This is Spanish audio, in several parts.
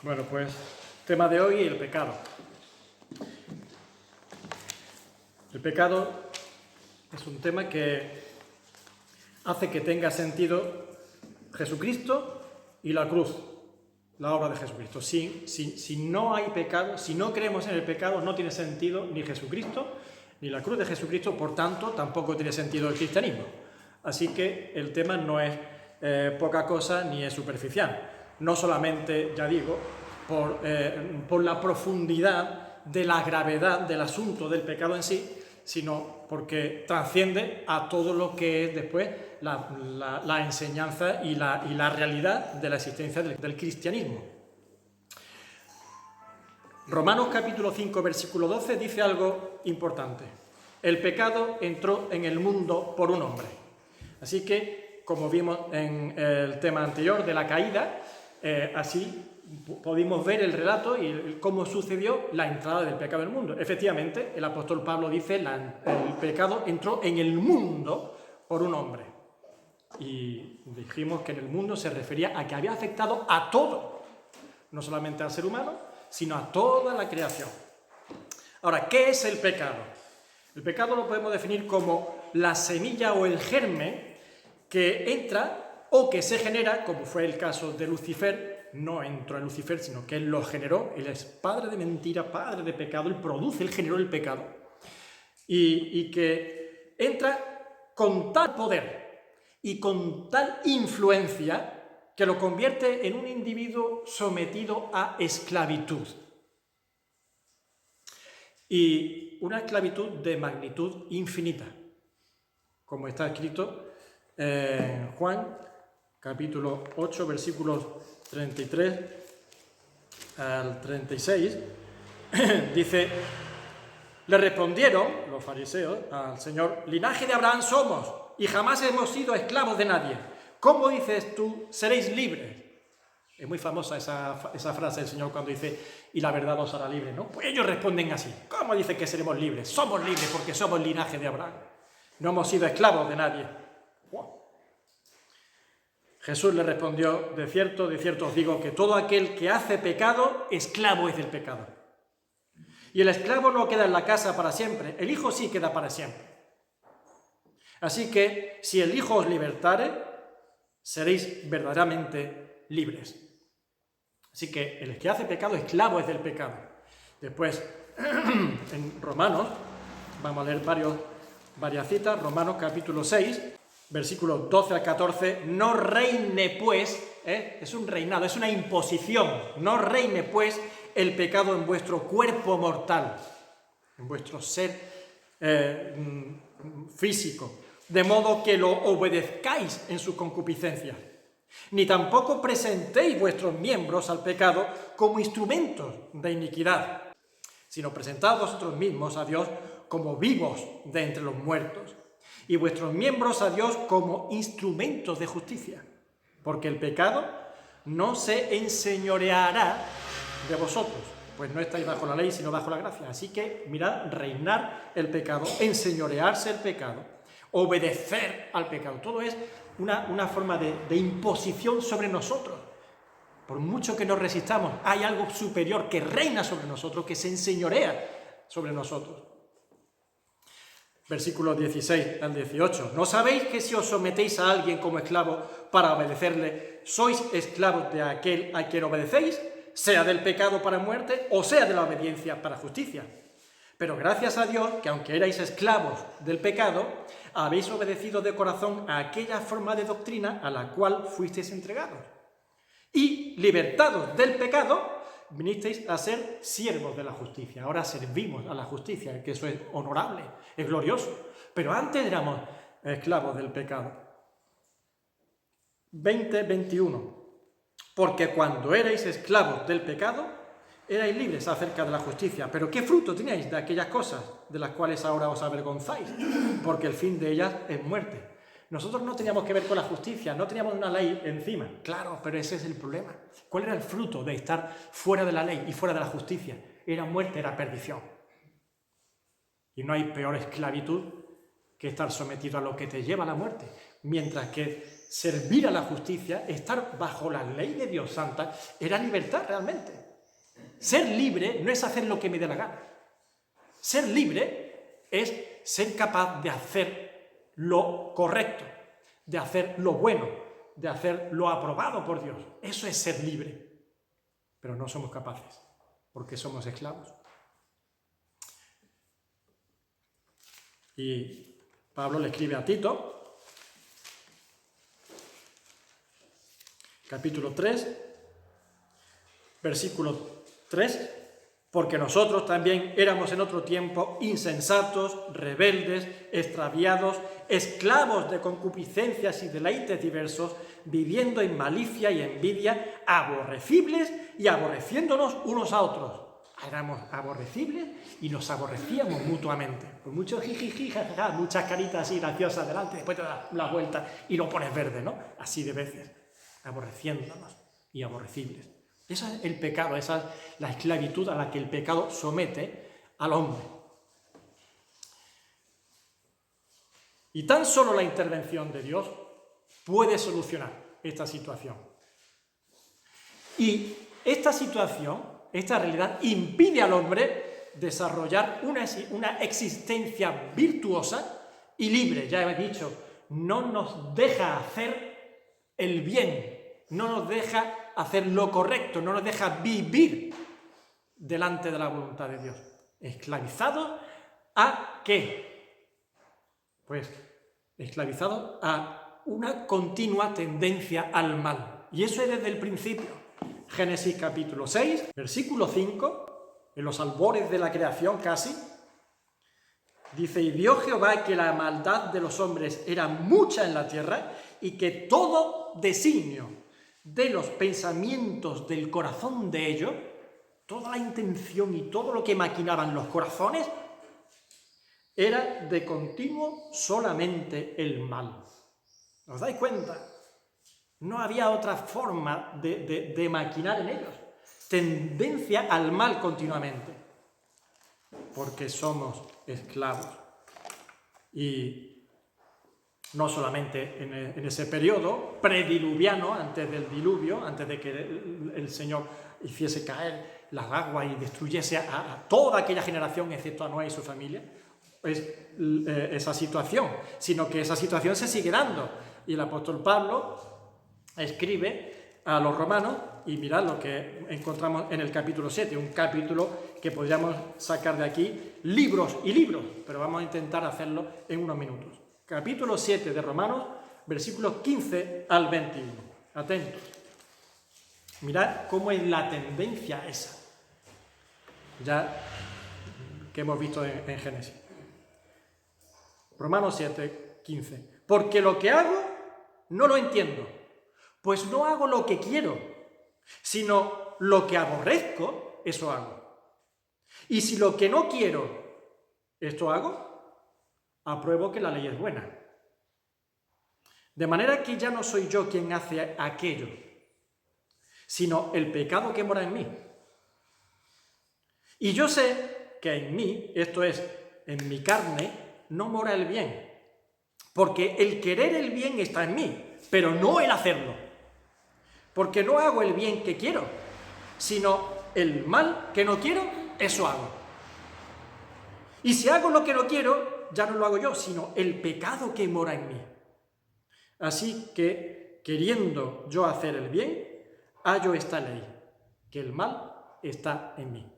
Bueno, pues tema de hoy, el pecado. El pecado es un tema que hace que tenga sentido Jesucristo y la cruz, la obra de Jesucristo. Si no hay pecado, si no creemos en el pecado, no tiene sentido ni Jesucristo ni la cruz de Jesucristo, por tanto, tampoco tiene sentido el cristianismo. Así que el tema no es poca cosa ni es superficial. No solamente, ya digo, por la profundidad de la gravedad del asunto del pecado en sí, sino porque trasciende a todo lo que es después la enseñanza y la realidad de la existencia del cristianismo. Romanos capítulo 5, versículo 12 dice algo importante. El pecado entró en el mundo por un hombre. Así que, como vimos en el tema anterior de la caída, así pudimos ver el relato y cómo sucedió la entrada del pecado en el mundo. Efectivamente, el apóstol Pablo dice el pecado entró en el mundo por un hombre. Y dijimos que en el mundo se refería a que había afectado a todo, no solamente al ser humano, sino a toda la creación. Ahora, ¿qué es el pecado? El pecado lo podemos definir como la semilla o el germen que entra o que se genera, como fue el caso de Lucifer. No entró en Lucifer, sino que él lo generó. Él es padre de mentira, padre de pecado, él produce, él generó el pecado. Y que entra con tal poder y con tal influencia que lo convierte en un individuo sometido a esclavitud. Y una esclavitud de magnitud infinita, como está escrito en Juan, capítulo 8, versículos 33 al 36, dice: le respondieron los fariseos al Señor: linaje de Abraham somos y jamás hemos sido esclavos de nadie. ¿Cómo dices tú, seréis libres? Es muy famosa esa frase del Señor cuando dice: y la verdad os hará libre, ¿no? Pues ellos responden así: ¿cómo dice que seremos libres? Somos libres porque somos linaje de Abraham. No hemos sido esclavos de nadie. ¡Wow! Jesús le respondió: de cierto os digo que todo aquel que hace pecado, esclavo es del pecado. Y el esclavo no queda en la casa para siempre, el Hijo sí queda para siempre. Así que, si el Hijo os libertare, seréis verdaderamente libres. Así que el que hace pecado, esclavo es del pecado. Después, en Romanos, vamos a leer varias citas. Romanos capítulo 6, versículos 12 al 14. No reine pues, es un reinado, es una imposición. No reine pues el pecado en vuestro cuerpo mortal, en vuestro ser físico, de modo que lo obedezcáis en su concupiscencia. Ni tampoco presentéis vuestros miembros al pecado como instrumentos de iniquidad, sino presentad vosotros mismos a Dios como vivos de entre los muertos, y vuestros miembros a Dios como instrumentos de justicia, porque el pecado no se enseñoreará de vosotros, pues no estáis bajo la ley, sino bajo la gracia. Así que mirad, reinar el pecado, enseñorearse el pecado, obedecer al pecado. Todo es una forma de imposición sobre nosotros. Por mucho que nos resistamos, hay algo superior que reina sobre nosotros, que se enseñorea sobre nosotros. Versículos 16 al 18. ¿No sabéis que si os sometéis a alguien como esclavo para obedecerle, sois esclavos de aquel a quien obedecéis, sea del pecado para muerte o sea de la obediencia para justicia? Pero gracias a Dios que aunque erais esclavos del pecado, habéis obedecido de corazón a aquella forma de doctrina a la cual fuisteis entregados. Y libertados del pecado, vinisteis a ser siervos de la justicia. Ahora servimos a la justicia, que eso es honorable, es glorioso. Pero antes éramos esclavos del pecado. 20-21. Porque cuando erais esclavos del pecado, erais libres acerca de la justicia. Pero ¿qué fruto teníais de aquellas cosas de las cuales ahora os avergonzáis? Porque el fin de ellas es muerte. Nosotros no teníamos que ver con la justicia, no teníamos una ley encima. Claro, pero ese es el problema. ¿Cuál era el fruto de estar fuera de la ley y fuera de la justicia? Era muerte, era perdición. Y no hay peor esclavitud que estar sometido a lo que te lleva a la muerte. Mientras que servir a la justicia, estar bajo la ley de Dios santa, era libertad realmente. Ser libre no es hacer lo que me dé la gana. Ser libre es ser capaz de hacer lo correcto, de hacer lo bueno, de hacer lo aprobado por Dios. Eso es ser libre. Pero no somos capaces, porque somos esclavos. Y Pablo le escribe a Tito, capítulo 3, versículo 3, porque nosotros también éramos en otro tiempo insensatos, rebeldes, extraviados, esclavos de concupiscencias y deleites diversos, viviendo en malicia y envidia, aborrecibles y aborreciéndonos unos a otros. Éramos aborrecibles y nos aborrecíamos mutuamente. Con mucho jijiji, jajaja, muchas caritas así graciosas delante, después te das la vuelta y lo pones verde, ¿no? Así de veces, aborreciéndonos y aborrecibles. Eso es el pecado, esa es la esclavitud a la que el pecado somete al hombre. Y tan solo la intervención de Dios puede solucionar esta situación. Y esta situación, esta realidad, impide al hombre desarrollar una existencia virtuosa y libre. Ya he dicho, no nos deja hacer el bien, no nos deja hacer lo correcto, no nos deja vivir delante de la voluntad de Dios. ¿Esclavizados a qué? Pues esclavizados a una continua tendencia al mal. Y eso es desde el principio. Génesis capítulo 6, versículo 5, en los albores de la creación casi, dice: y vio Jehová que la maldad de los hombres era mucha en la tierra y que todo designio de los pensamientos del corazón de ellos, toda la intención y todo lo que maquinaban los corazones, era de continuo solamente el mal. ¿Os dais cuenta? No había otra forma de maquinar en ellos. Tendencia al mal continuamente. Porque somos esclavos. Y no solamente en ese periodo prediluviano, antes del diluvio, antes de que el Señor hiciese caer las aguas y destruyese a toda aquella generación, excepto a Noé y su familia, esa situación, sino que esa situación se sigue dando. Y el apóstol Pablo escribe a los romanos, y mirad lo que encontramos en el capítulo 7, un capítulo que podríamos sacar de aquí libros y libros, pero vamos a intentar hacerlo en unos minutos. Capítulo 7 de Romanos, versículos 15 al 21. Atentos. Mirad cómo es la tendencia esa, ya que hemos visto en Génesis. Romanos 7, 15. Porque lo que hago no lo entiendo, pues no hago lo que quiero, sino lo que aborrezco, eso hago. Y si lo que no quiero, esto hago, apruebo que la ley es buena. De manera que ya no soy yo quien hace aquello, sino el pecado que mora en mí. Y yo sé que en mí, esto es, en mi carne, no mora el bien, porque el querer el bien está en mí, pero no el hacerlo. Porque no hago el bien que quiero, sino el mal que no quiero, eso hago. Y si hago lo que no quiero, ya no lo hago yo, sino el pecado que mora en mí. Así que, queriendo yo hacer el bien, hallo esta ley, que el mal está en mí.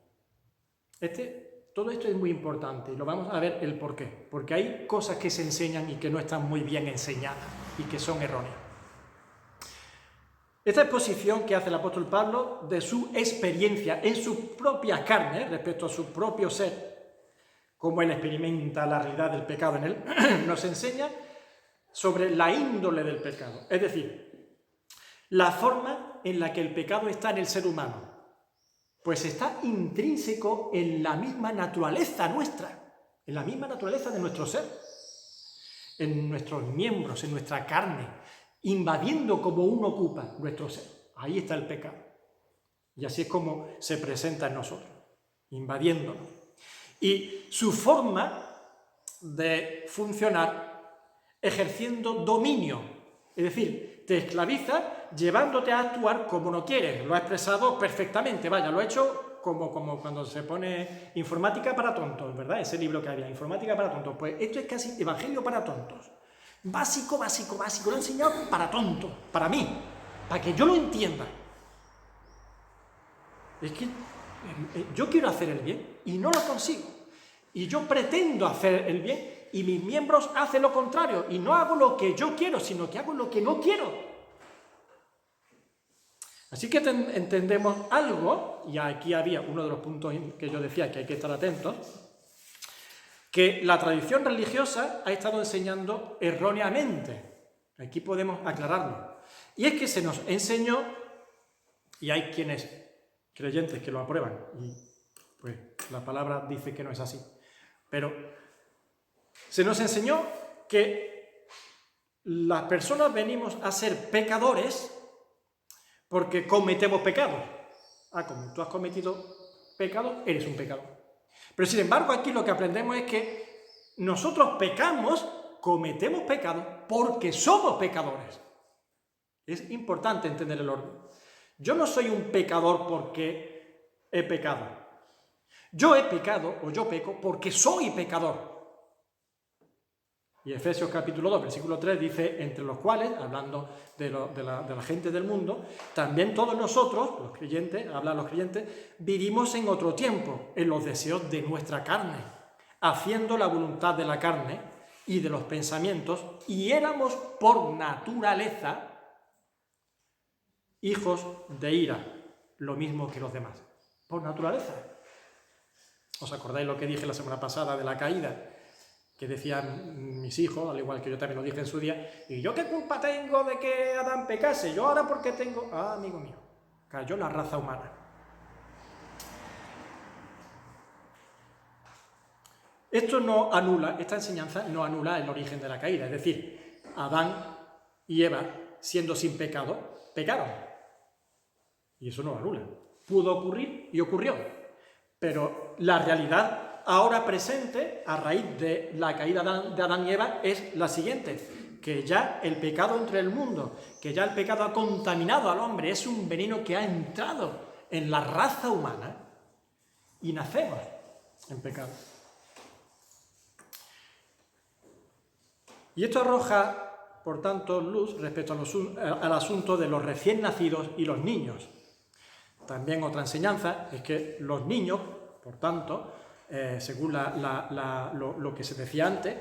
Todo esto es muy importante y lo vamos a ver el porqué. Porque hay cosas que se enseñan y que no están muy bien enseñadas y que son erróneas. Esta exposición que hace el apóstol Pablo de su experiencia en su propia carne, respecto a su propio ser, cómo él experimenta la realidad del pecado en él, nos enseña sobre la índole del pecado. Es decir, la forma en la que el pecado está en el ser humano, pues está intrínseco en la misma naturaleza nuestra, en la misma naturaleza de nuestro ser, en nuestros miembros, en nuestra carne, invadiendo como uno ocupa nuestro ser. Ahí está el pecado. Y así es como se presenta en nosotros, invadiéndonos. Y su forma de funcionar ejerciendo dominio Es decir, te esclaviza llevándote a actuar como no quieres. Lo ha expresado perfectamente, vaya, lo ha hecho como cuando se pone informática para tontos, ¿verdad? Ese libro que había, informática para tontos. Pues esto es casi evangelio para tontos. Básico, básico, básico. Lo he enseñado para tontos, para mí, para que yo lo entienda. Es que yo quiero hacer el bien y no lo consigo. Y yo pretendo hacer el bien y mis miembros hacen lo contrario. Y no hago lo que yo quiero, sino que hago lo que no quiero. Así que entendemos algo, y aquí había uno de los puntos que yo decía que hay que estar atentos, que la tradición religiosa ha estado enseñando erróneamente. Aquí podemos aclararlo. Y es que se nos enseñó, y hay quienes creyentes que lo aprueban, y pues la palabra dice que no es así, pero se nos enseñó que las personas venimos a ser pecadores porque cometemos pecados. Como tú has cometido pecado, eres un pecador. Pero sin embargo aquí lo que aprendemos es que nosotros pecamos, cometemos pecados porque somos pecadores. Es importante entender el orden. Yo no soy un pecador porque he pecado. Yo he pecado o yo peco porque soy pecador. Y Efesios capítulo 2, versículo 3 dice, entre los cuales, hablando de la gente del mundo, también todos nosotros, los creyentes, hablan los creyentes, vivimos en otro tiempo, en los deseos de nuestra carne, haciendo la voluntad de la carne y de los pensamientos, y éramos por naturaleza hijos de ira, lo mismo que los demás. Por naturaleza. ¿Os acordáis lo que dije la semana pasada de la caída? Que decían mis hijos, al igual que yo también lo dije en su día, ¿y yo qué culpa tengo de que Adán pecase? Yo ahora porque tengo... amigo mío, cayó la raza humana. Esto no anula, esta enseñanza no anula el origen de la caída, es decir, Adán y Eva, siendo sin pecado, pecaron. Y eso no lo anula. Pudo ocurrir y ocurrió. Pero la realidad ahora presente, a raíz de la caída de Adán y Eva, es la siguiente, que ya el pecado entra en el mundo, que ya el pecado ha contaminado al hombre, es un veneno que ha entrado en la raza humana y nacemos en pecado. Y esto arroja, por tanto, luz respecto al asunto de los recién nacidos y los niños. También otra enseñanza es que los niños, por tanto, según lo que se decía antes,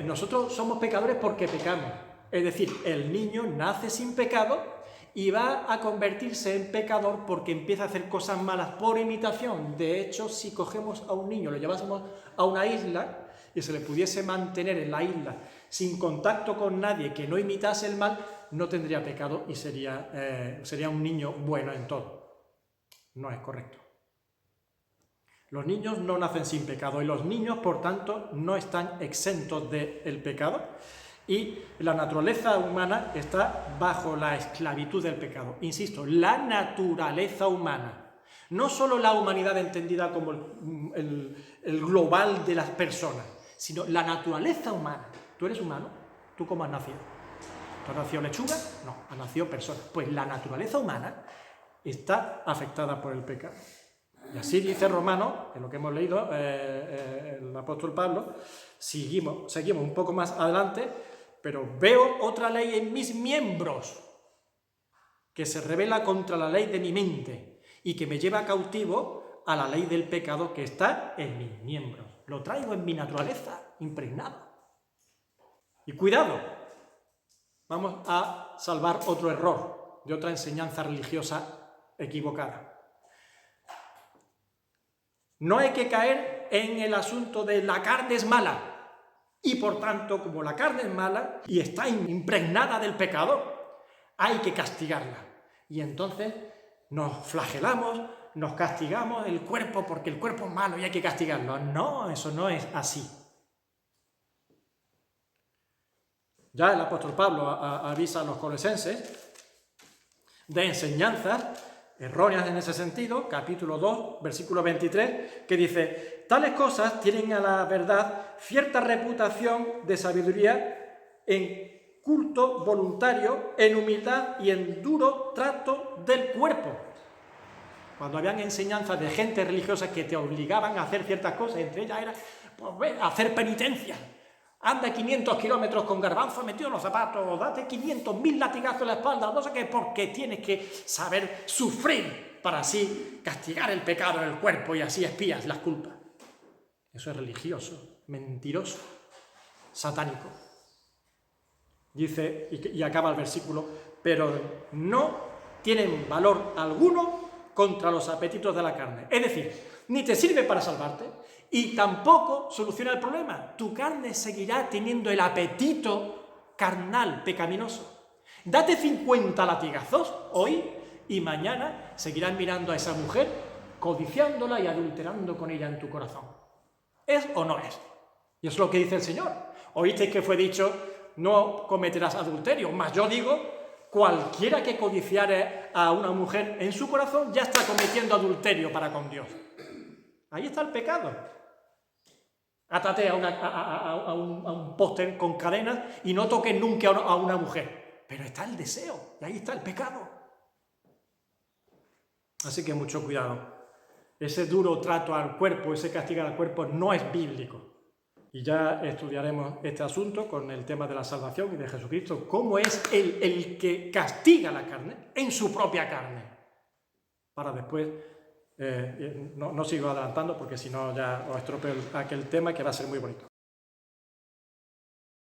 nosotros somos pecadores porque pecamos. Es decir, el niño nace sin pecado y va a convertirse en pecador porque empieza a hacer cosas malas por imitación. De hecho, si cogemos a un niño, lo llevásemos a una isla y se le pudiese mantener en la isla sin contacto con nadie que no imitase el mal, no tendría pecado y sería un niño bueno en todo. No es correcto. Los niños no nacen sin pecado y los niños, por tanto, no están exentos del pecado y la naturaleza humana está bajo la esclavitud del pecado. Insisto, la naturaleza humana, no solo la humanidad entendida como el global de las personas, sino la naturaleza humana. ¿Tú eres humano? ¿Tú cómo has nacido? ¿Tú has nacido lechuga? No, has nacido persona. Pues la naturaleza humana está afectada por el pecado. Y así dice Romanos, en lo que hemos leído, el apóstol Pablo, seguimos un poco más adelante, pero veo otra ley en mis miembros que se revela contra la ley de mi mente y que me lleva cautivo a la ley del pecado que está en mis miembros. Lo traigo en mi naturaleza, impregnado. Y cuidado, vamos a salvar otro error de otra enseñanza religiosa equivocada. No hay que caer en el asunto de la carne es mala y por tanto, como la carne es mala y está impregnada del pecado, hay que castigarla. Y entonces nos flagelamos, nos castigamos el cuerpo porque el cuerpo es malo y hay que castigarlo. No, eso no es así. Ya el apóstol Pablo avisa a los colosenses de enseñanzas erróneas en ese sentido, capítulo 2, versículo 23, que dice: tales cosas tienen a la verdad cierta reputación de sabiduría en culto voluntario en humildad y en duro trato del cuerpo. Cuando habían enseñanzas de gente religiosa que te obligaban a hacer ciertas cosas, entre ellas era pues, hacer penitencia. Anda 500 kilómetros con garbanzo metido en los zapatos, date 500.000 latigazos en la espalda, no sé qué, porque tienes que saber sufrir para así castigar el pecado en el cuerpo y así espías las culpas. Eso es religioso, mentiroso, satánico. Dice, y acaba el versículo, pero no tienen valor alguno contra los apetitos de la carne. Es decir, ni te sirve para salvarte y tampoco soluciona el problema. Tu carne seguirá teniendo el apetito carnal, pecaminoso. Date 50 latigazos hoy y mañana seguirás mirando a esa mujer, codiciándola y adulterando con ella en tu corazón. ¿Es o no es? Y es lo que dice el Señor. Oísteis que fue dicho, no cometerás adulterio, mas yo digo, cualquiera que codiciare a una mujer en su corazón ya está cometiendo adulterio para con Dios. Ahí está el pecado. Átate a un póster con cadenas y no toques nunca a una mujer. Pero está el deseo, y ahí está el pecado. Así que mucho cuidado. Ese duro trato al cuerpo, ese castigo al cuerpo no es bíblico. Y ya estudiaremos este asunto con el tema de la salvación y de Jesucristo. ¿Cómo es el que castiga la carne en su propia carne? Para después, no sigo adelantando porque si no ya os estropeo aquel tema que va a ser muy bonito.